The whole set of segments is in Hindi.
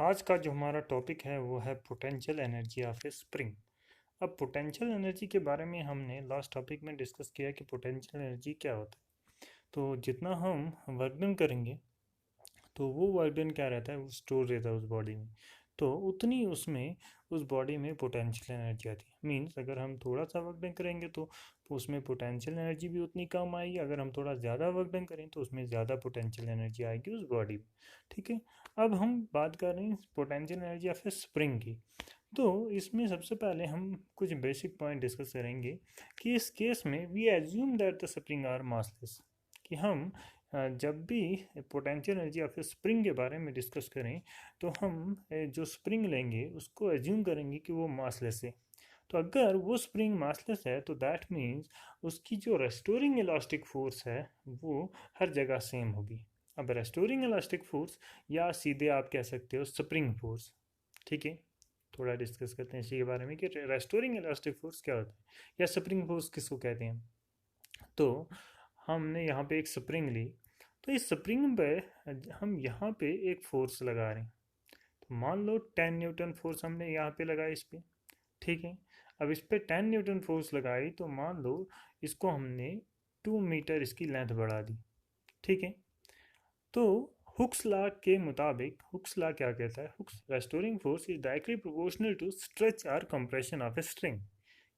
आज का जो हमारा टॉपिक है वो है potential energy of A spring. अब पोटेंशियल एनर्जी के बारे में हमने लास्ट टॉपिक में डिस्कस किया कि पोटेंशियल एनर्जी क्या होता है। तो जितना हम वर्क डन करेंगे तो वो वर्क डन क्या रहता है, वो स्टोर रहता है उस बॉडी में। तो उतनी उसमें उस बॉडी में पोटेंशियल एनर्जी आती है। मीन्स अगर हम थोड़ा सा वर्क डन करेंगे तो उसमें पोटेंशियल एनर्जी भी उतनी कम आएगी। अगर हम थोड़ा ज़्यादा वर्क डन करें तो उसमें ज़्यादा पोटेंशियल एनर्जी आएगी उस बॉडी में। ठीक है। अब हम बात कर रहे हैं potential energy of A spring की। तो इसमें सबसे पहले हम कुछ बेसिक पॉइंट डिस्कस करेंगे कि इस केस में we assume that the spring are massless. कि हम जब भी पोटेंशियल एनर्जी ऑफ स्प्रिंग के बारे में डिस्कस करें तो हम जो स्प्रिंग लेंगे उसको एज्यूम करेंगे कि वो मासलेस है। तो अगर वो स्प्रिंग मासलेस है तो दैट मीन्स उसकी जो रेस्टोरिंग इलास्टिक फोर्स है वो हर जगह सेम होगी। अब रेस्टोरिंग इलास्टिक फोर्स या सीधे आप कह सकते हो स्प्रिंग फोर्स। ठीक है। थोड़ा डिस्कस करते हैं इसी के बारे में कि रेस्टोरिंग इलास्टिक फोर्स क्या होता है या स्प्रिंग फोर्स किसको कहते हैं। तो हमने यहाँ पे एक स्प्रिंग ली। तो इस स्प्रिंग पे हम यहाँ पे एक फोर्स लगा रहे हैं। तो मान लो 10 न्यूटन फोर्स हमने यहाँ पे लगाई इस पे। ठीक है। अब इस पे 10 न्यूटन फोर्स लगाई तो मान लो इसको हमने 2 मीटर इसकी लेंथ बढ़ा दी। ठीक है। तो हुक्स लॉ के मुताबिक हुक्स लॉ क्या कहता है, Hooke's restoring force is directly proportional to stretch और कंप्रेशन ऑफ ए स्ट्रिंग।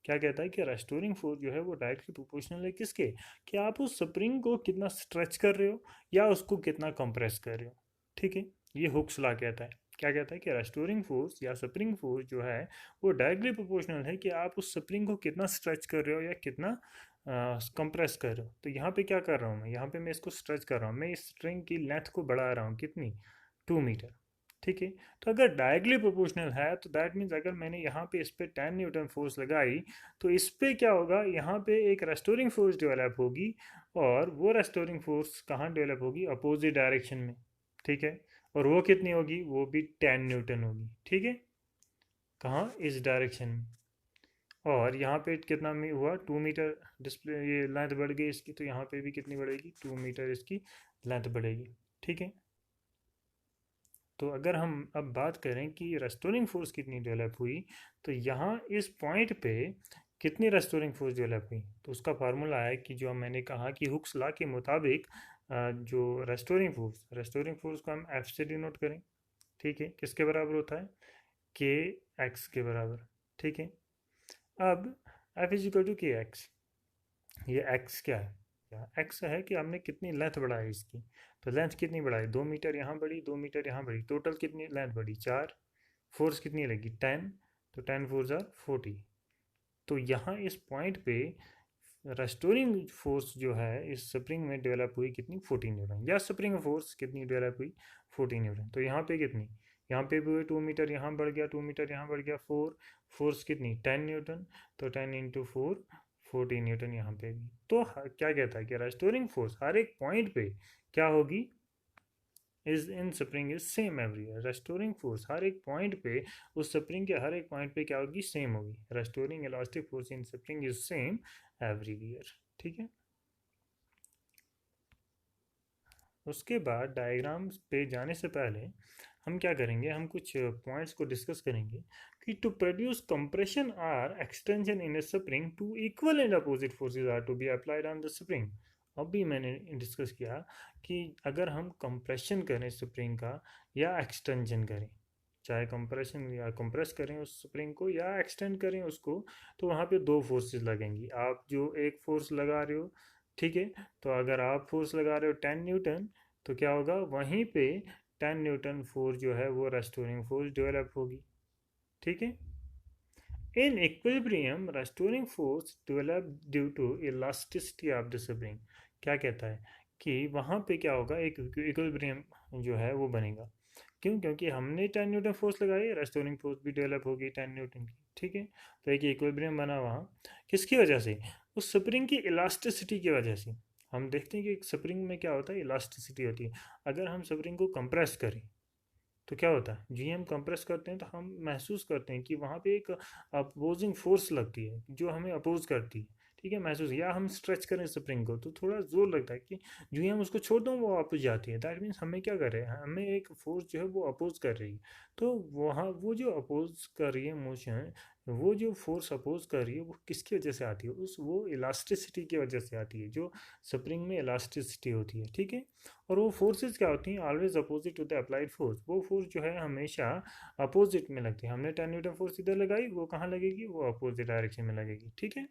क्या कहता है कि रेस्टोरिंग फोर्स जो है वो डायरेक्टली प्रोपोर्शनल है किसके, कि आप उस स्प्रिंग को कितना स्ट्रेच कर रहे हो या उसको कितना कंप्रेस कर रहे हो। ठीक है। ये हुक्स लॉ कहता है। क्या कहता है कि रेस्टोरिंग फोर्स या स्प्रिंग फोर्स जो है वो डायरेक्टली प्रोपोर्शनल है कि आप उस स्प्रिंग को कितना स्ट्रेच कर रहे हो या कितना कंप्रेस कर रहे हो। तो यहाँ पे क्या कर रहा हूँ मैं, यहाँ पे मैं इसको स्ट्रेच कर रहा हूँ, मैं इस स्ट्रिंग की लेंथ को बढ़ा रहा हूँ कितनी, 2 मीटर। ठीक है। तो अगर डायरेक्टली प्रोपोर्शनल है तो दैट मीन्स अगर मैंने यहाँ पे इस पे 10 न्यूटन फोर्स लगाई तो इस पे क्या होगा, यहाँ पे एक रेस्टोरिंग फोर्स डेवलप होगी। और वो रेस्टोरिंग फोर्स कहाँ डेवलप होगी, अपोजिट डायरेक्शन में। ठीक है। और वो कितनी होगी, वो भी 10 न्यूटन होगी। ठीक है। कहाँ, इस डायरेक्शन में। और यहाँ पे कितना में हुआ, 2 मीटर डिस्प्ले ये लेंथ बढ़ गई इसकी, तो यहाँ पे भी कितनी बढ़ेगी, 2 मीटर इसकी लेंथ बढ़ेगी। ठीक है। तो अगर हम अब बात करें कि रेस्टोरिंग फोर्स कितनी डेवलप हुई, तो यहाँ इस पॉइंट पे कितनी रेस्टोरिंग फोर्स डेवलप हुई, तो उसका फार्मूला है कि जो मैंने कहा कि हुक्स लॉ के मुताबिक जो रेस्टोरिंग फोर्स को हम एफ से डिनोट करें। ठीक है। किसके बराबर होता है, के एक्स के बराबर। ठीक है। अब F is equal to K x. ये एक्स क्या है, या एक्स है कि हमने कितनी लेंथ बढ़ाई इसकी। तो लेंथ कितनी बढ़ाई, 2 मीटर यहाँ बढ़ी, 2 मीटर यहाँ बढ़ी, टोटल कितनी लेंथ बढ़ी, 4। फोर्स कितनी लगी, 10। तो 10 4 ज़ा 40। तो यहाँ इस पॉइंट पे रेस्टोरिंग फोर्स जो है इस स्प्रिंग में डेवलप हुई कितनी, 14 न्यूटन। या स्प्रिंग फोर्स कितनी डेवलप हुई, 14 न्यूटन। तो यहाँ पे कितनी, यहाँ पे भी हुई 2 मीटर, यहाँ बढ़ गया 2 मीटर, यहाँ बढ़ गया 4। फोर्स कितनी, 10 न्यूटन। तो 10 × 4, 14 न्यूटन यहाँ पे भी। तो क्या कहता है कि रेस्टोरिंग फोर्स हर एक पॉइंट पे क्या होगी, is in spring is same everywhere. Restoring force हर एक पॉइंट पे, उस स्प्रिंग के हर एक पॉइंट पे क्या होगी, सेम होगी। Restoring elastic force in spring is same everywhere. ठीक है। उसके बाद डायग्राम पे जाने से पहले हम क्या करेंगे, हम कुछ पॉइंट्स को डिस्कस करेंगे कि to produce compression or extension in a spring two equal and opposite forces are to be applied on the spring. अभी मैंने डिस्कस किया कि अगर हम कंप्रेशन करें स्प्रिंग का या एक्सटेंशन करें, चाहे कंप्रेशन या कंप्रेस करें उस स्प्रिंग को या एक्सटेंड करें उसको, तो वहाँ पे दो फोर्सेस लगेंगी। आप जो एक फोर्स लगा रहे हो, ठीक है, तो अगर आप फोर्स लगा रहे हो 10 न्यूटन, तो क्या होगा, वहीं पे 10 न्यूटन फोर्स जो है वो रेस्टोरिंग फोर्स डेवलप होगी। ठीक है। In equilibrium restoring force develop due to elasticity of the spring. क्या कहता है कि वहाँ पे क्या होगा, एक इक्विलिब्रियम जो है वो बनेगा। क्यों, क्योंकि हमने 10 न्यूटन फोर्स लगाई, रेस्टोरिंग फोर्स भी डेवलप होगी 10 न्यूटन की। ठीक है। तो एक इक्विलिब्रियम बना वहाँ, किसकी वजह से, उस स्प्रिंग की इलास्टिसिटी की वजह से। हम देखते हैं कि स्प्रिंग में क्या होता है, इलास्टिसिटी होती है। अगर हम स्प्रिंग को कंप्रेस करें तो क्या होता है, जी हम कंप्रेस करते हैं तो हम महसूस करते हैं कि वहाँ पे एक अपोजिंग फोर्स लगती है जो हमें अपोज करती है। ठीक है, महसूस, या हम स्ट्रेच करें स्प्रिंग को तो थोड़ा जोर लगता है कि जो ही हम उसको छोड़ दो वो वापस जाती है। दैट मीन्स हमें क्या कर रहे हैं, हमें एक फोर्स जो है वो अपोज कर रही है। तो वहाँ वो जो अपोज कर रही है मोशन, वो जो फोर्स अपोज कर रही है वो किसकी वजह से आती है, उस वो इलास्टिसिटी की वजह से आती है, जो स्प्रिंग में इलास्टिसिटी होती है। ठीक है, और वो फोर्सेस क्या होती हैं, always opposite to the applied force. वो फोर्स जो है हमेशा अपोजिट में लगती है। हमने 10 न्यूटन फोर्स इधर लगाई, वो कहाँ लगेगी, वो अपोजिट डायरेक्शन में लगेगी। ठीक है,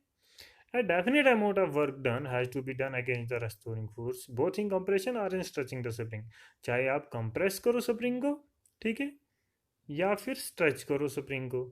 a definite amount of work done has to be done against the restoring force both in compression or in stretching the spring। चाहे आप कंप्रेस करो स्प्रिंग को, ठीक है, या फिर स्ट्रेच करो स्प्रिंग को,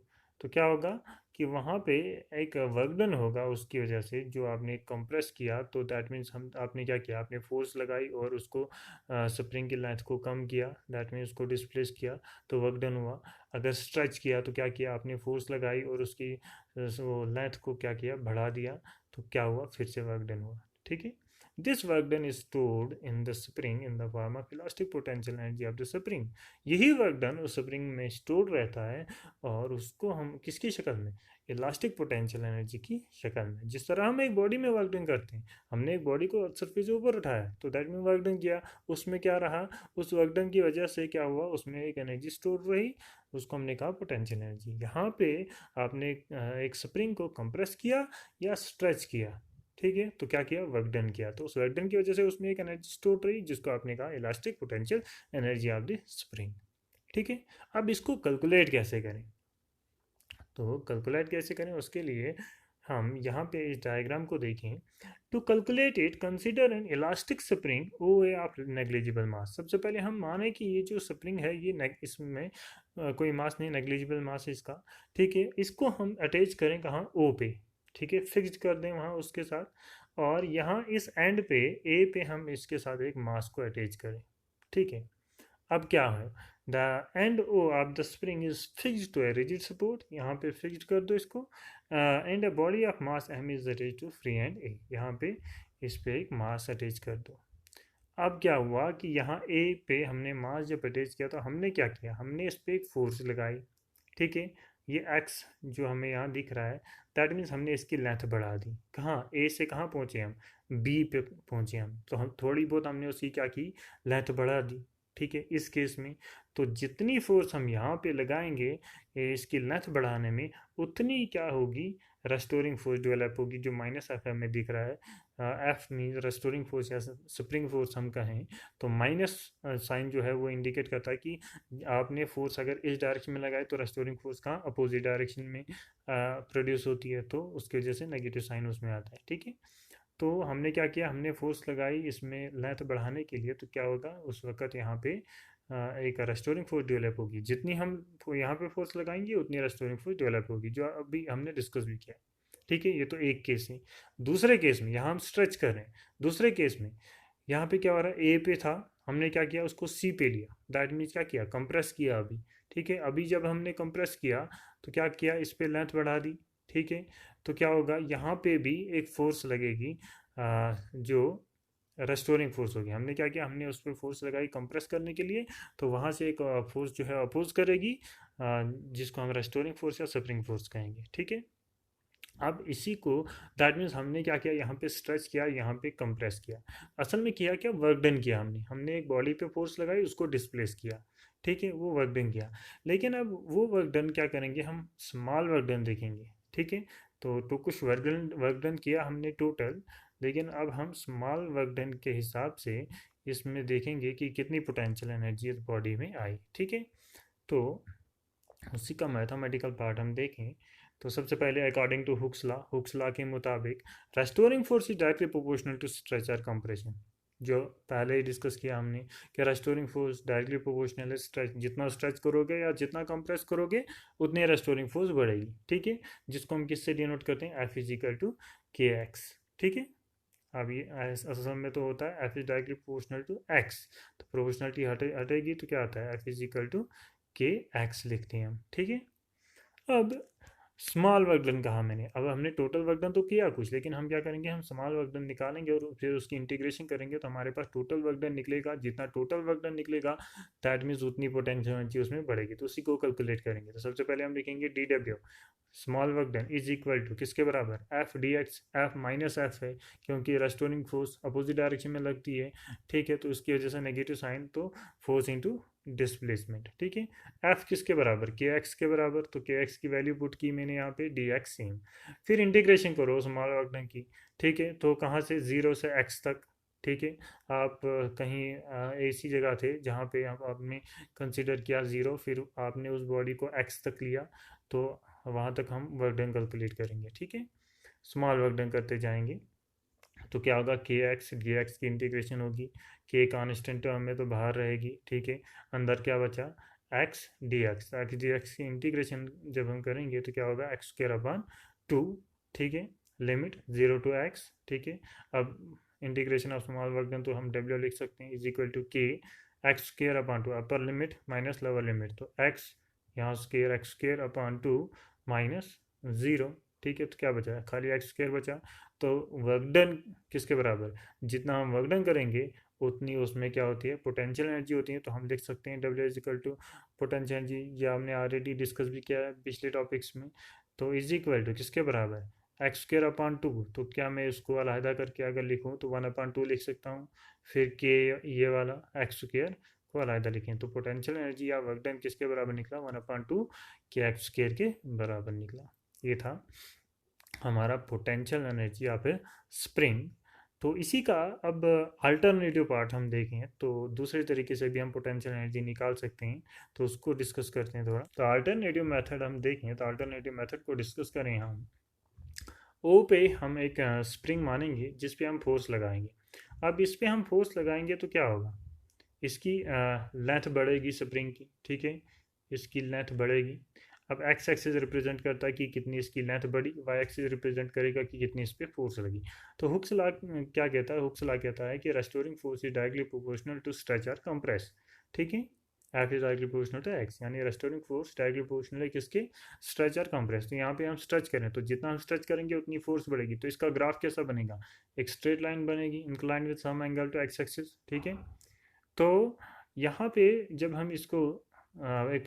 तो क्या होगा कि वहाँ पे एक वर्क डन होगा उसकी वजह से। जो आपने कंप्रेस किया तो दैट मीन्स हम आपने क्या किया, आपने फोर्स लगाई और उसको स्प्रिंग की लेंथ को कम किया, दैट मीन्स उसको डिस्प्लेस किया, तो वर्क डन हुआ। अगर स्ट्रेच किया तो क्या किया, आपने फोर्स लगाई और उसकी वो लेंथ को क्या किया, बढ़ा दिया, तो क्या हुआ, फिर से वर्क डन हुआ। ठीक है, this work done is stored in the spring in the form of elastic potential energy of the spring. यही वर्क डन उस स्प्रिंग में स्टोर रहता है और उसको हम किसकी शक्ल में, इलास्टिक पोटेंशियल एनर्जी की शक्ल में। जिस तरह हम एक बॉडी में वर्क डन करते हैं, हमने एक बॉडी को सरफेस से ऊपर उठाया तो दैट में वर्क डन किया, उसमें क्या रहा, उस वर्क डन की वजह से क्या हुआ, उसमें एक एनर्जी स्टोर रही, उसको हमने कहा पोटेंशियल एनर्जी। यहाँ पे आपने एक स्प्रिंग को कंप्रेस किया या स्ट्रेच किया, ठीक है, तो क्या किया, वर्क डन किया, तो उस वर्क डन की वजह से उसमें एक एनर्जी स्टोर रही, जिसको आपने कहा elastic potential energy of the spring. ठीक है, अब इसको कैलकुलेट कैसे करें, तो कैलकुलेट कैसे करें उसके लिए हम यहाँ पे इस डायग्राम को देखें। To calculate it consider an elastic spring O A of negligible mass. सबसे पहले हम माने कि ये जो स्प्रिंग है ये इसमें कोई मास नहीं, नेग्लिजिबल मास है इसका। ठीक है, इसको हम अटैच करें कहाँ, ओ पे, ठीक है, फिक्स कर दें वहाँ उसके साथ, और यहाँ इस एंड पे ए पे हम इसके साथ एक मास को अटैच करें। ठीक है, अब क्या है, the end O of the spring is fixed to a rigid support, यहाँ पे फिक्स्ड कर दो इसको, and a body of mass M is attach to free end A, यहाँ पे इस पे एक मास अटैच कर दो। अब क्या हुआ कि यहाँ ए पे हमने मास जब अटैच किया तो हमने क्या किया, हमने इस पे एक फोर्स लगाई। ठीक है, ये एक्स जो हमें यहाँ दिख रहा है, दैट मीन्स हमने इसकी लेंथ बढ़ा दी। कहाँ, ए से कहाँ पहुँचे हम, बी पे पहुँचे हम, तो हम थोड़ी बहुत हमने उसकी क्या की, लेंथ बढ़ा दी। ठीक है, इस केस में तो जितनी फोर्स हम यहाँ पे लगाएंगे इसकी लेंथ बढ़ाने में, उतनी क्या होगी, रेस्टोरिंग फोर्स डेवलप होगी, जो माइनस एफ में दिख रहा है। एफ मीन रेस्टोरिंग फोर्स या स्प्रिंग फोर्स हम कहें तो माइनस साइन जो है वो इंडिकेट करता है कि आपने फोर्स अगर इस डायरेक्शन में लगाए तो रेस्टोरिंग फोर्स कहाँ, अपोजिट डायरेक्शन में प्रोड्यूस होती है, तो उसकी वजह से नेगेटिव साइन उसमें आता है। ठीक है, तो हमने क्या किया, हमने फोर्स लगाई इसमें लेंथ बढ़ाने के लिए, तो क्या होगा उस वक्त यहाँ पे एक रेस्टोरिंग फोर्स डेवलप होगी। जितनी हम यहाँ पे फोर्स लगाएंगे उतनी रेस्टोरिंग फोर्स डेवलप होगी, जो अभी हमने डिस्कस भी किया। ठीक है, ये तो एक केस है। दूसरे केस में यहाँ हम स्ट्रेच कर रहे हैं। दूसरे केस में यहाँ पे क्या हो रहा है, ए पे था, हमने क्या किया, उसको सी पे लिया, दैट मीन्स क्या किया, कंप्रेस किया अभी। ठीक है, अभी जब हमने कंप्रेस किया तो क्या किया, इस पे लेंथ बढ़ा दी। ठीक है, तो क्या होगा, यहाँ पे भी एक फोर्स लगेगी, जो रेस्टोरिंग फोर्स होगी। हमने क्या किया, हमने उस पर फोर्स लगाई कंप्रेस करने के लिए, तो वहाँ से एक फोर्स जो है अपोज करेगी, जिसको हम रेस्टोरिंग फोर्स या स्प्रिंग फोर्स कहेंगे। ठीक है, अब इसी को, दैट मीन्स हमने क्या किया, यहाँ पे स्ट्रेच किया, यहाँ पे कंप्रेस किया। असल में किया क्या, वर्क डन किया हमने एक बॉडी पे फोर्स लगाई, उसको डिस्प्लेस किया। ठीक है, वो वर्क डन किया। लेकिन अब वो वर्क डन क्या करेंगे, हम स्मॉल वर्क डन देखेंगे। ठीक है, तो कुछ वर्क डन किया हमने टोटल, लेकिन अब हम स्मॉल वर्क डन के हिसाब से इसमें देखेंगे कि कितनी पोटेंशियल एनर्जी इस बॉडी में आई। ठीक है, तो उसी का मैथमेटिकल पार्ट हम देखें तो सबसे पहले अकॉर्डिंग टू हुक्स लॉ के मुताबिक restoring force is directly proportional to stretch और कंप्रेशन। जो पहले ही डिस्कस किया हमने कि रेस्टोरिंग फोर्स डायरेक्टली प्रोपोर्शनल है स्ट्रेच, जितना स्ट्रेच करोगे या जितना कंप्रेस करोगे उतनी रेस्टोरिंग फोर्स बढ़ेगी। ठीक है, जिसको हम किससे डिनोट करते हैं, F is equal to K X. ठीक है, अब ये असल में तो होता है F is directly proportional to X, तो प्रोपोर्शनलिटी हटेगी तो क्या आता है, F is equal to K X लिखते हैं हम। ठीक है, अब स्मॉल वर्क डन कहा मैंने। अब हमने टोटल वर्क डन तो किया कुछ, लेकिन हम क्या करेंगे, हम स्मॉल वर्क डन निकालेंगे और फिर उसकी इंटीग्रेशन करेंगे तो हमारे पास टोटल वर्क डन निकलेगा। जितना टोटल वर्क डन निकलेगा दैट मीन्स उतनी पोटेंशियल एनर्जी उसमें बढ़ेगी, तो उसी को कैलकुलेट करेंगे। तो सबसे पहले हम लिखेंगे D W small work done is equal to किसके बराबर, F D X. F minus F है क्योंकि रेस्टोरिंग फोर्स अपोजिट डायरेक्शन में लगती है, ठीक है, तो उसकी वजह से नेगेटिव साइन, तो फोर्स इंटू डिस्प्लेसमेंट, ठीक है। एफ किसके बराबर, के एक्स के बराबर, तो के एक्स की वैल्यू पुट की मैंने यहाँ पे डी एक्स सेम। फिर इंटीग्रेशन करो स्मॉल वर्क डन की, ठीक है, तो कहाँ से, जीरो से एक्स तक, ठीक है। आप कहीं ऐसी जगह थे जहाँ पे आपने कंसिडर किया ज़ीरो, फिर आपने उस बॉडी को एक्स तक लिया, तो वहाँ तक हम वर्क डन कैलकुलेट करेंगे, ठीक है। स्मॉल वर्क डन करते जाएंगे तो क्या होगा, के एक्स डी एक्स की इंटीग्रेशन होगी। के कांस्टेंट टर्म में तो बाहर रहेगी, ठीक है। अंदर क्या बचा, x D x. X D x की इंटीग्रेशन जब हम करेंगे तो क्या होगा, एक्स स्क्वायर अपॉन टू, ठीक है, लिमिट जीरो टू एक्स, ठीक है। अब integration of small work done तो हम डब्ल्यू लिख सकते हैं is equal to K x square upon two, upper limit minus lower limit, तो एक्स यहाँ square x square upon two minus zero, ठीक है। तो क्या बचा, खाली एक्स स्क्वायर बचा। तो वर्क डन किसके बराबर, जितना हम वर्क डन करेंगे उतनी उसमें क्या होती है, पोटेंशियल एनर्जी होती है। तो हम लिख सकते हैं W is equal to potential energy, ये हमने ऑलरेडी डिस्कस भी किया है पिछले टॉपिक्स में। तो इज इक्वल टू किसके बराबर, एक्स स्क्र अपॉन टू। तो क्या मैं इसको अलहदा करके अगर लिखूँ तो वन अपॉन टू लिख सकता हूँ, फिर के ये वाला एक्स स्क्र को अलहदा लिखें, तो पोटेंशियल एनर्जी या वर्क डन किसके बराबर निकला, one upon to K x square के बराबर निकला। ये था हमारा पोटेंशियल एनर्जी या फिर स्प्रिंग। तो इसी का अब अल्टरनेटिव पार्ट हम देखें तो दूसरे तरीके से भी हम पोटेंशियल एनर्जी निकाल सकते हैं, तो उसको डिस्कस करते हैं थोड़ा। तो अल्टरनेटिव मेथड हम देखें तो अल्टरनेटिव मेथड को डिस्कस करें हम। ओ पे हम एक स्प्रिंग मानेंगे जिस पे हम फोर्स लगाएंगे। अब इस पे हम फोर्स लगाएंगे तो क्या होगा, इसकी लेंथ बढ़ेगी स्प्रिंग की, ठीक है, इसकी लेंथ बढ़ेगी। अब एक्स एक्सिस रिप्रेजेंट करता है कि कितनी इसकी लेंथ बढ़ी, वाई एक्सिस रिप्रेजेंट करेगा कि कितनी इस पर फोर्स लगी। तो हुक्स लॉ क्या कहता है, हुक्स लॉ कहता है कि restoring force is directly proportional to stretch और कंप्रेस, ठीक है। F is directly proportional to X, यानी रेस्टोरिंग फोर्स डायरेक्टली प्रोपोर्शनल है किसके, स्ट्रेच और कंप्रेस। तो यहाँ पे हम स्ट्रेच करें तो जितना हम स्ट्रेच करेंगे उतनी फोर्स बढ़ेगी। तो इसका ग्राफ कैसा बनेगा, एक स्ट्रेट लाइन बनेगी incline with some angle to X axis, ठीक है। तो यहाँ पे जब हम इसको एक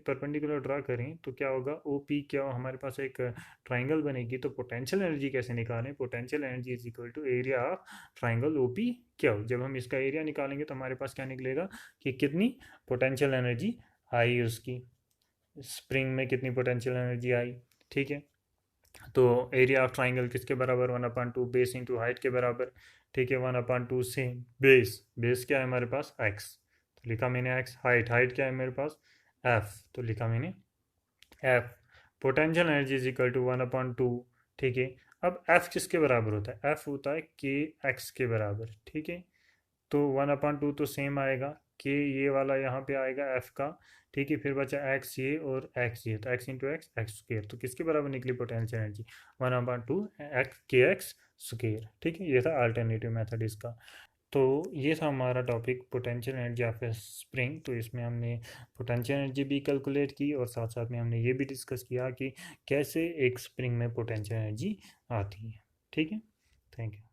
परपेंडिकुलर ड्रा करें तो क्या होगा, ओ पी क्या हो, हमारे पास एक ट्राइंगल बनेगी। तो पोटेंशियल एनर्जी कैसे निकालें, potential energy is equal to area of triangle O P क्या हो। जब हम इसका एरिया निकालेंगे तो हमारे पास क्या निकलेगा कि कितनी पोटेंशियल एनर्जी आई उसकी, स्प्रिंग में कितनी पोटेंशियल एनर्जी आई, ठीक है। तो एरिया ऑफ ट्राइंगल किसके बराबर, one upon to base into height के बराबर, ठीक है। वन अपॉन टू से बेस, बेस क्या है हमारे पास एक्स, तो लिखा मैंने एक्स। हाइट, हाइट क्या है मेरे पास एफ, तो लिखा मैंने F. Potential energy is equal to one upon two, ठीक है। अब एफ किसके बराबर होता है, एफ होता है के एक्स के बराबर, ठीक है। तो वन अपॉन टू तो सेम आएगा, के ये वाला यहाँ पे आएगा एफ का, ठीक है। फिर बचा एक्स ये और एक्स ये, तो x into x x square, तो किसके बराबर निकली potential energy, one upon to x के एक्स स्क्र, ठीक है। ये था अल्टरनेटिव मेथड इसका। तो ये था हमारा topic potential energy of A spring. तो इसमें हमने पोटेंशियल एनर्जी भी कैलकुलेट की और साथ साथ में हमने ये भी डिस्कस किया कि कैसे एक स्प्रिंग में पोटेंशियल एनर्जी आती है, ठीक है। Thank you.